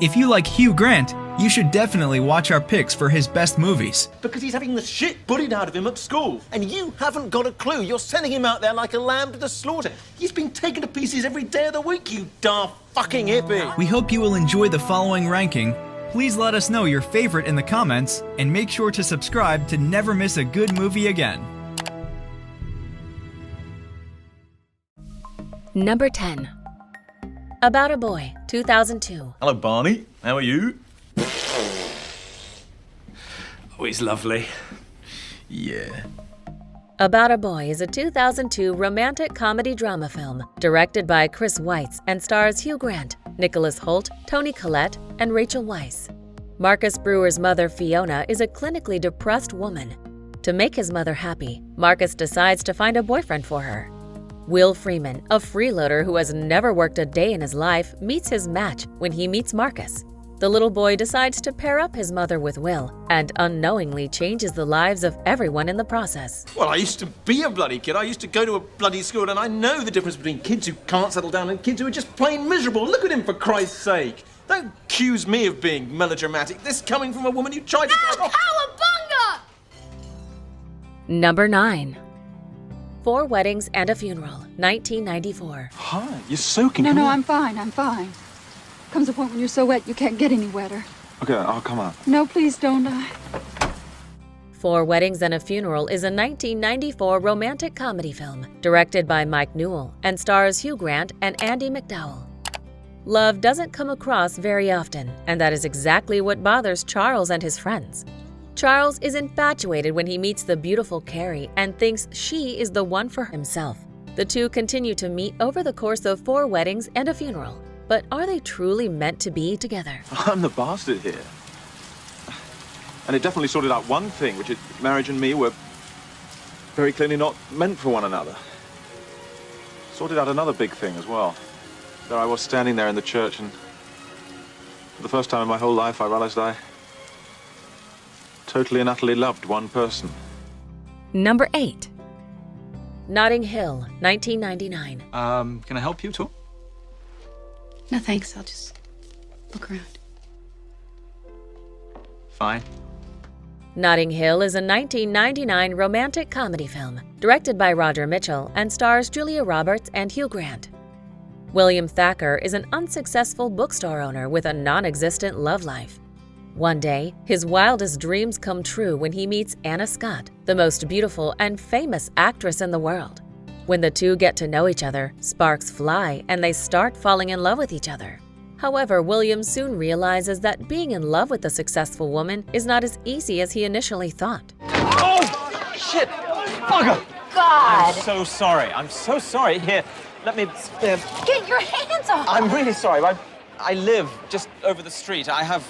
If you like Hugh Grant, you should definitely watch our picks for his best movies. Because he's having the shit bullied out of him at school. And you haven't got a clue. You're sending him out there like a lamb to the slaughter. He's been taken to pieces every day of the week, you daft fucking hippie. We hope you will enjoy the following ranking. Please let us know your favorite in the comments, and make sure to subscribe to never miss a good movie again. Number 10. About a Boy, 2002. Hello, Barney. How are you? Oh, he's lovely. Yeah. About a Boy is a 2002 romantic comedy drama film directed by Chris Weitz and stars Hugh Grant, Nicholas Hoult, Toni Collette, and Rachel Weisz. Marcus Brewer's mother, Fiona, is a clinically depressed woman. To make his mother happy, Marcus decides to find a boyfriend for her. Will Freeman, a freeloader who has never worked a day in his life, meets his match when he meets Marcus. The little boy decides to pair up his mother with Will and unknowingly changes the lives of everyone in the process. Well, I used to be a bloody kid. I used to go to a bloody school, and I know the difference between kids who can't settle down and kids who are just plain miserable. Look at him, for Christ's sake. Don't accuse me of being melodramatic. This coming from a woman who tried to... Cowabunga! Number 9. 4 Weddings and a Funeral, 1994. Hi, you're soaking. No, I'm fine. Comes a point when you're so wet you can't get any wetter. Okay, I'll come out. No, please don't. 4 Weddings and a Funeral is a 1994 romantic comedy film directed by Mike Newell and stars Hugh Grant and Andie MacDowell. Love doesn't come across very often, and that is exactly what bothers Charles and his friends. Charles is infatuated when he meets the beautiful Carrie and thinks she is the one for himself. The two continue to meet over the course of 4 weddings and a funeral. But are they truly meant to be together? I'm the bastard here. And it definitely sorted out one thing, which is marriage and me were very clearly not meant for one another. Sorted out another big thing as well. There I was standing there in the church, and for the first time in my whole life I realized I totally and utterly loved one person. Number 8. Notting Hill, 1999. Can I help you at all? No, thanks. I'll just look around. Fine. Notting Hill is a 1999 romantic comedy film directed by Roger Mitchell and stars Julia Roberts and Hugh Grant. William Thacker is an unsuccessful bookstore owner with a non-existent love life. One day, his wildest dreams come true when he meets Anna Scott, the most beautiful and famous actress in the world. When the two get to know each other, sparks fly and they start falling in love with each other. However, William soon realizes that being in love with a successful woman is not as easy as he initially thought. Oh, shit! Bugger! God! I'm so sorry. Here, let me... Get your hands off! I'm really sorry. I live just over the street. I have,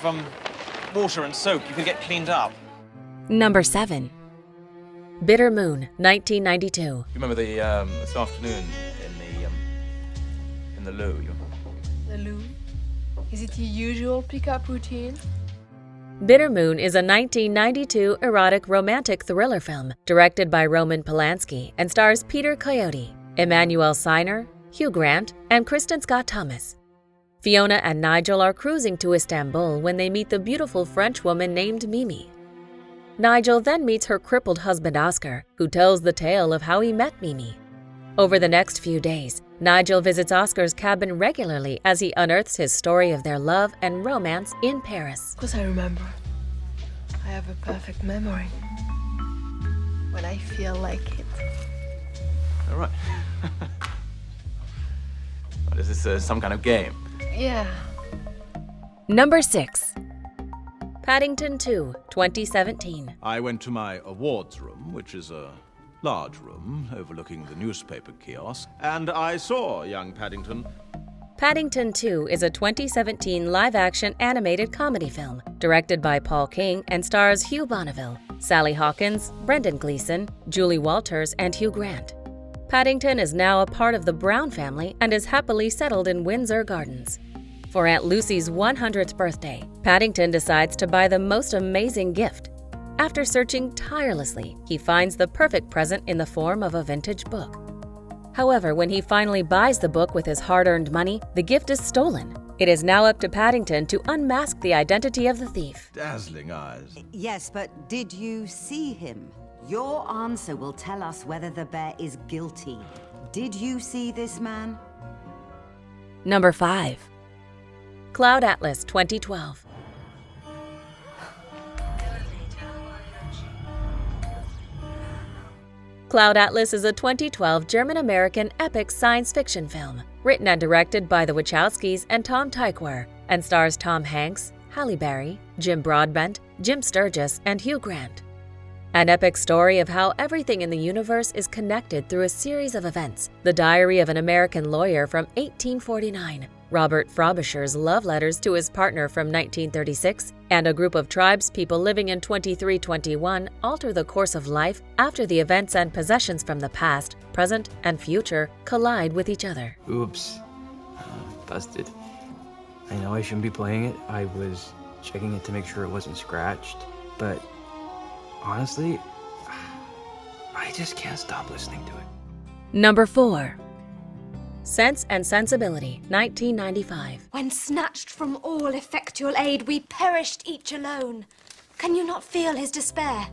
water and soap. You can get cleaned up. Number 7. Bitter Moon, 1992. You remember this afternoon in the loo? The loo? Is it your usual pickup routine? Bitter Moon is a 1992 erotic romantic thriller film directed by Roman Polanski and stars Peter Coyote, Emmanuel Siner, Hugh Grant, and Kristen Scott Thomas. Fiona and Nigel are cruising to Istanbul when they meet the beautiful French woman named Mimi. Nigel then meets her crippled husband Oscar, who tells the tale of how he met Mimi. Over the next few days, Nigel visits Oscar's cabin regularly as he unearths his story of their love and romance in Paris. Of course I remember. I have a perfect memory. When I feel like it. All right. What, is this some kind of game? Yeah. Number 6. Paddington 2, 2017. I went to my awards room, which is a large room overlooking the newspaper kiosk, and I saw young Paddington. Paddington 2 is a 2017 live-action animated comedy film directed by Paul King and stars Hugh Bonneville, Sally Hawkins, Brendan Gleeson, Julie Walters, and Hugh Grant. Paddington is now a part of the Brown family and is happily settled in Windsor Gardens. For Aunt Lucy's 100th birthday, Paddington decides to buy the most amazing gift. After searching tirelessly, he finds the perfect present in the form of a vintage book. However, when he finally buys the book with his hard-earned money, the gift is stolen. It is now up to Paddington to unmask the identity of the thief. Dazzling eyes. Yes, but did you see him? Your answer will tell us whether the bear is guilty. Did you see this man? Number 5. Cloud Atlas 2012. Cloud Atlas is a 2012 German-American epic science fiction film, written and directed by the Wachowskis and Tom Tykwer, and stars Tom Hanks, Halle Berry, Jim Broadbent, Jim Sturgis, and Hugh Grant. An epic story of how everything in the universe is connected through a series of events, the diary of an American lawyer from 1849, Robert Frobisher's love letters to his partner from 1936, and a group of tribespeople living in 2321 alter the course of life after the events and possessions from the past, present, and future collide with each other. Oops. Busted. I know I shouldn't be playing it. I was checking it to make sure it wasn't scratched, but honestly, I just can't stop listening to it. Number 4. Sense and Sensibility, 1995. When snatched from all effectual aid, we perished each alone. Can you not feel his despair?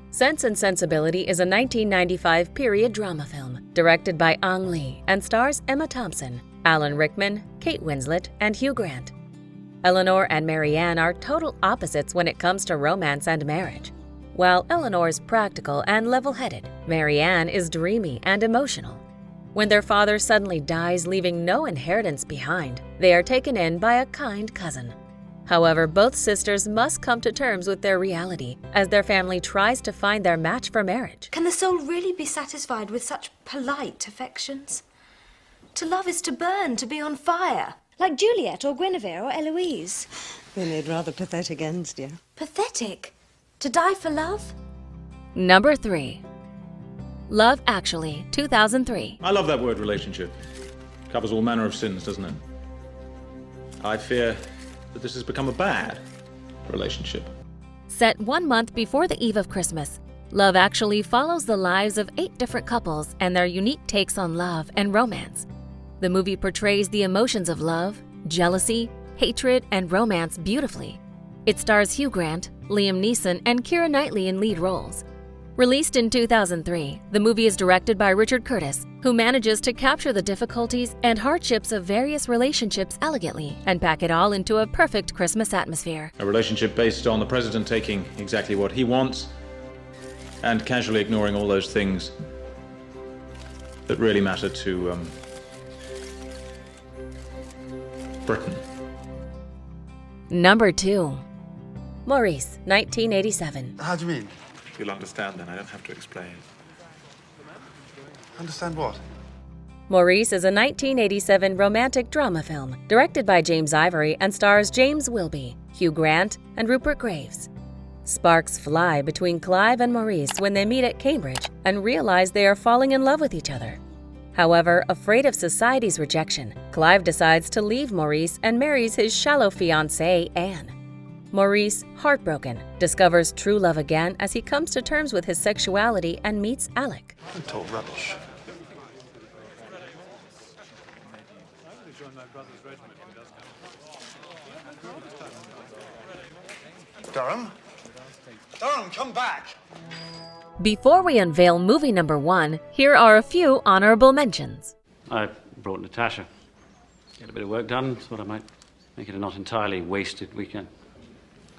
Sense and Sensibility is a 1995 period drama film, directed by Ang Lee, and stars Emma Thompson, Alan Rickman, Kate Winslet, and Hugh Grant. Eleanor and Marianne are total opposites when it comes to romance and marriage. While Eleanor is practical and level-headed, Marianne is dreamy and emotional. When their father suddenly dies, leaving no inheritance behind, they are taken in by a kind cousin. However, both sisters must come to terms with their reality as their family tries to find their match for marriage. Can the soul really be satisfied with such polite affections? To love is to burn, to be on fire. Like Juliet or Guinevere or Eloise. They made rather pathetic ends, dear. Pathetic? To die for love? Number 3. Love Actually, 2003. I love that word relationship. Covers all manner of sins, doesn't it? I fear that this has become a bad relationship. Set 1 month before the eve of Christmas, Love Actually follows the lives of 8 different couples and their unique takes on love and romance. The movie portrays the emotions of love, jealousy, hatred, and romance beautifully. It stars Hugh Grant, Liam Neeson, and Keira Knightley in lead roles. Released in 2003, the movie is directed by Richard Curtis, who manages to capture the difficulties and hardships of various relationships elegantly and pack it all into a perfect Christmas atmosphere. A relationship based on the president taking exactly what he wants and casually ignoring all those things that really matter to Britain. Number 2. Maurice, 1987. How do you mean? You'll understand then, I don't have to explain. Understand what? Maurice is a 1987 romantic drama film directed by James Ivory and stars James Wilby, Hugh Grant, and Rupert Graves. Sparks fly between Clive and Maurice when they meet at Cambridge and realize they are falling in love with each other. However, afraid of society's rejection, Clive decides to leave Maurice and marries his shallow fiancée, Anne. Maurice, heartbroken, discovers true love again as he comes to terms with his sexuality and meets Alec. I'm told rubbish. Durham? Durham, come back! Before we unveil movie number 1, here are a few honorable mentions. I brought Natasha. Get a bit of work done, thought I might make it a not entirely wasted weekend.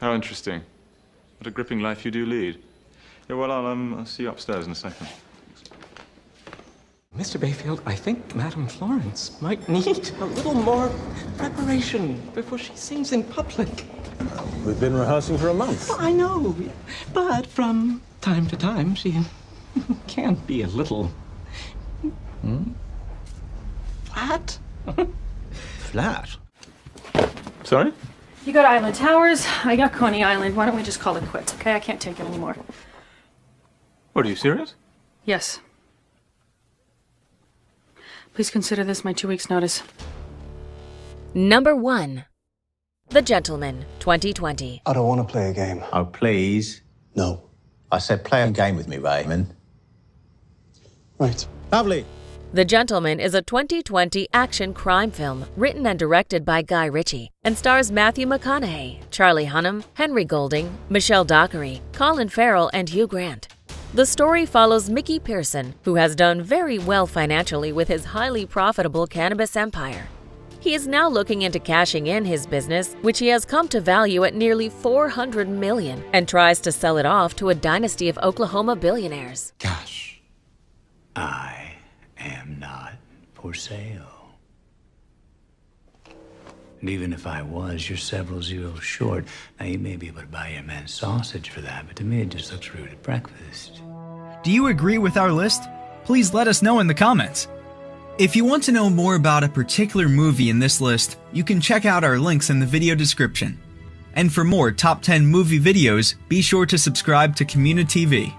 How interesting. What a gripping life you do lead. Yeah, well, I'll see you upstairs in a second. Mr. Bayfield, I think Madame Florence might need a little more preparation before she sings in public. We've been rehearsing for a month. I know, but from time to time, she can be a little... flat. Flat? Sorry? You got Island Towers, I got Coney Island. Why don't we just call it quits, okay? I can't take it anymore. What, are you serious? Yes. Please consider this my 2 weeks' notice. Number 1. The Gentleman, 2020. I don't want to play a game. Oh, please. No. I said play a game with me, Raymond. Right. Lovely. The Gentleman is a 2020 action crime film written and directed by Guy Ritchie and stars Matthew McConaughey, Charlie Hunnam, Henry Golding, Michelle Dockery, Colin Farrell, and Hugh Grant. The story follows Mickey Pearson, who has done very well financially with his highly profitable cannabis empire. He is now looking into cashing in his business, which he has come to value at nearly $400 million, and tries to sell it off to a dynasty of Oklahoma billionaires. Gosh, I am not for sale. And even if I was, you're several zeros short. Now, you may be able to buy your man sausage for that, but to me it just looks rude at breakfast. Do you agree with our list? Please let us know in the comments. If you want to know more about a particular movie in this list, you can check out our links in the video description. And for more top 10 movie videos, be sure to subscribe to communiTV.